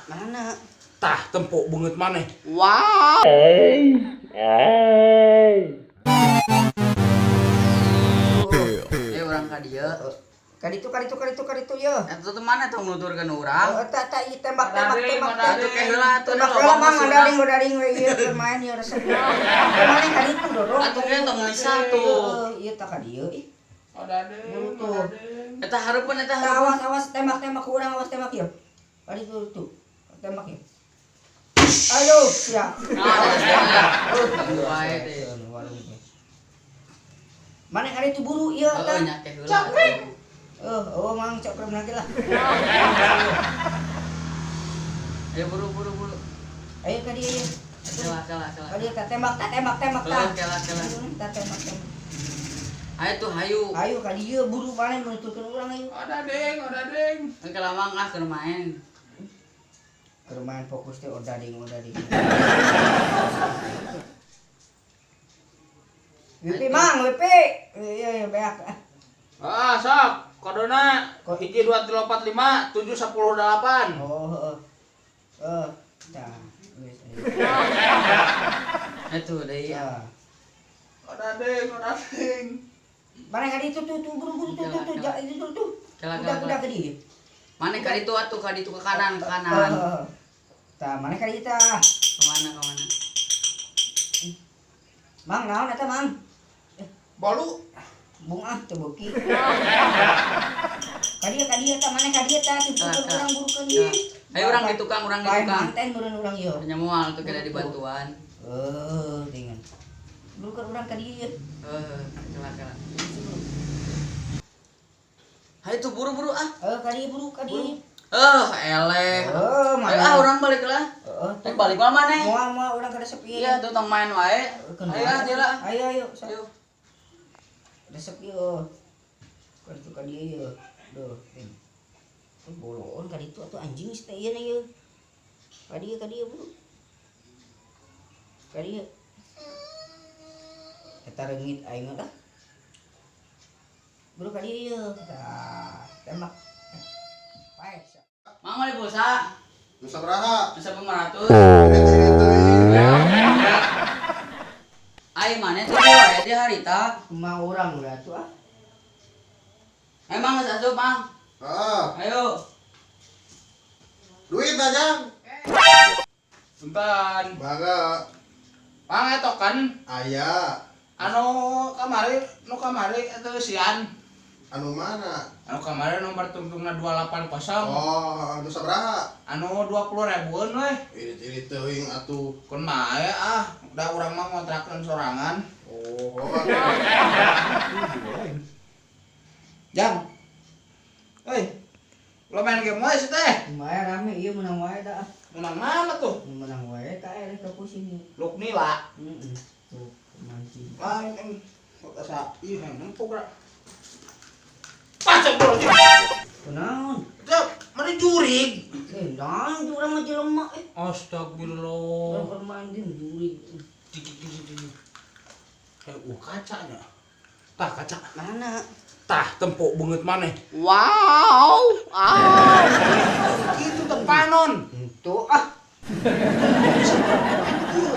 Mana? Tah tempuk banget maneh. Wow. Orang ka dieu. Kaditu ya. Eta teh mana tong nuturkeun urang? Eta tembak. Atuh ke heula atuh Tembak heula mah ngadaring we ieu keur main ieu resep. Mana kaditu dorong. Atuh ge tong meuli satu. Ieu tah ka dieu ih. Tuh. Eta hareupeun eta Tah hareupeun. awas tembak ku urang awas tembak ieu. Kaditu tuh. Tembak ieu. Aduh, sia. Wae teh. Mana kaditu buru ieu tah. Nya ke heula. Mang cokrem lagi lah. Ayo buru. Ayo ka dieu. Kela. Kadieu tah tembak tah. Kela. Tah tembak. Ayo tuh hayu. Ayo ka dieu buru mana menuturkeun urang ayo. Ada deng. Engke lamang keur main. Keur main fokus teh odading. Wipi mang, wipi. Iya beak. Ah, sok. Kodona 12345 710 8. Oh, heeh. Tah. Atuh deui. Ya. Ada deng. Mana kali itu tuh buru tuh. Kela. Udah ke dieu. Mana ka ditu atuh ka ditu ke kanan. Tah, mana kali tah? Kemana? Mang, naon eta, Mang? Bolu. Bunga teu beuki. Kadieu tah, mana kadieu tah? Tutukeun urang burukeun ieu. Ayo urang di tukang. Lain manten meureun urang ieu. Nya moal tuh kada dibantuan. Dengan. Burukeun urang kadieu. Kela. Hayu tuh buru ah. Kadieu. Eleh. Ayo urang balik lah. Balik mah maneh. Moal urang kada sepi. Iya, tuh tong main wae. Ayo lah. Ayo. Ayo. Resep ieu. Kaditu ka dieu ieu. Duh, boloon kaditu atuh anjing teh ieu na ieu. Kadieu buru. Kadieu. Eta reungit aing mah dah. Buru kadieu ieu. Tah, tembak. Pae. Mang beli pulsa. Nusa baraha? Bisa 500. Ai mana tuh wae di harita. Kumaha urang udah atuh ah. Emang geus asup, Mang. Ayo. Duit aja. Punten. Baga. Mang etokan Aya. anu kamari eta sian. Anu mana? Anu kamari nomor tungtungna 280. Oh, nusa baraha? Anu 20.000-an weh. Irit teuing atuh. Kun mae da urang mah ngontrakeun sorangan. Oh. Jang. Lo main game wae sih teh. Kumaha rame ieu menang wae dah. Menang mana tuh? Menang wae ka eleh ka pusing. Luknila. Tuh, mancing. Lain kota sapi empuk ra. Pacak bro. Kunaon? Cep, mari jurig. Naon urang mah jelema Astagfirullah. Urang bermain di juri. Kacanya. Tah kaca. Mana? Tah tempuk banget maneh. Wow. Gitu teh panon. Itu ah.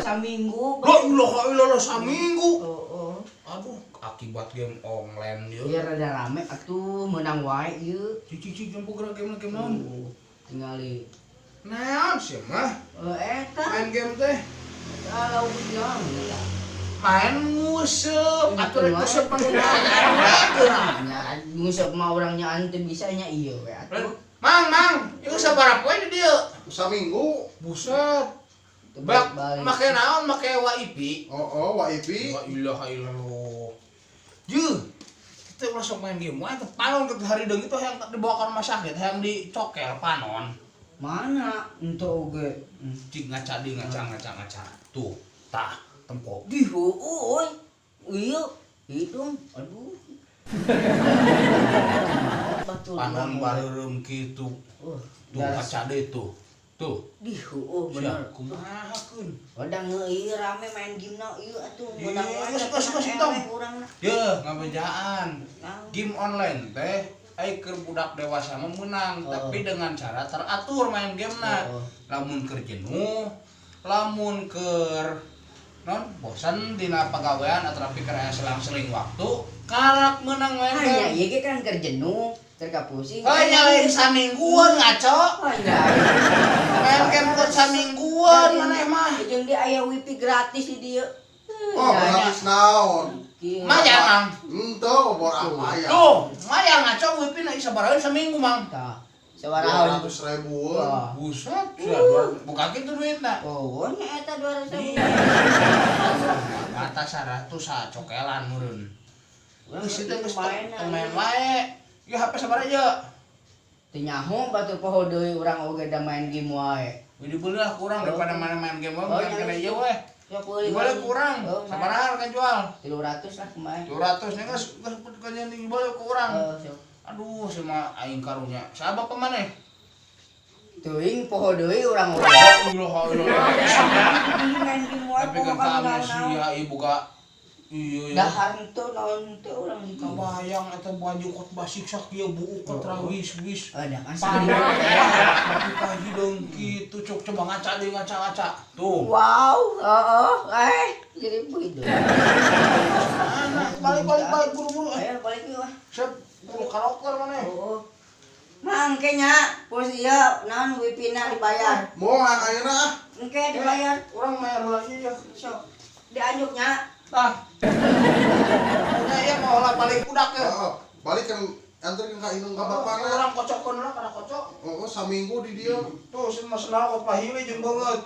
Saminggu. La ilaha illallah saminggu. Oh. Aduh, akibat game online ieu. Ieu rada rame atuh meunang wae ieu. Cici jemput gerak game naon? Tingali. Naon sih mah? Eta Main game teh. kalau ujang. Main nguseup, atuh rek nguseup panggunaan. Nya nguseup mah urang nya teu bisa nya ieu we atuh. Mang, ieu sabaraha poe di dieu? Saminggu. Buset. Bak, make naon? Make WiFi. Oh, WiFi. La ilaha illallah. Yuh. Kita ulah sok main game wae teh panon ke hari deung itu yang dibawa ke rumah sakit, yang dicokel panon. Mana ento oge. Cik ngaca. Tuh, tah tempok. Di euy. Ieu hidung aduh. Panon bareureum kitu. Tuh kaca deui tuh. Tuh. Di bener. Kumahakeun? Wadang ieu rame main game na ieu atuh menang wae. Geus tong. Urangna. Yeuh, ngabejaan. Game online teh ai keur budak dewasa mah menang, tapi dengan cara teratur main gamena. Lamun keur jenuh, lamun keur bosan dina pagawean atau tapi keur aya selang-seling waktu, karak menang main Hanya game. ieu ge kan keur jenuh, keur kapusing. Nyalain samingguan ngaco. Main game buat samingguan maneh mah. Jeung dia aya wifi gratis di dieu. Oh, gratis naon. Maya mang. Ento bor apa ya? Tuh, maya ngaco wifi na sabaraeun saminggu mang. Tah. Sawaraha 200.000. Buset, buka kitu duitna. Oh, nya eta 200.000. Kata 100 cokelan meureun. Geus teh geus main main wae. Ieu HP sabaraha? Teu nyaho batur poho deui urang oge da main game wae. Widi beuli lah kurang daripada main game we main kene ieu we. Sok beuli. Boleh kurang. Sabaraha kan jual? 300 lah kemarin. 200 nya geus kanya boleh kurang. Sok. Aduh, si mah aing karunya. Sabab pemaneh? Teuing poho deui urang oge. Alhamdulillah. Main game wae Tapi kan ka amnesia ibu ka iya ya. dahar henteu naon henteu urang di kamar. Kabayang eta baju khotbah siksa kieu buuk trawis-wis. Ada kan Pandang tapi kahideung kitu cuk coba ngaca deui ngaca-ngaca. Tuh. Wow, jadi begitu. Balik buru-buru. Ayo balik yuk. Sep, buru karaoke maneh. Oh. Mangke nya, pos ieu naon wifi-na dibayar. Moal ayeuna ah. Engke dibayar. Urang mayar lagi ya. Sok. Dianjuknya. Tah. Nya ieu mau lah balik budak ya. Heeh. Balik kan anterin ka indung ka bapana. Urang kocokkeun lah kana kocok. Oh, saminggu di dieu. Tuh, si mas kenal kok pahili jeung banget.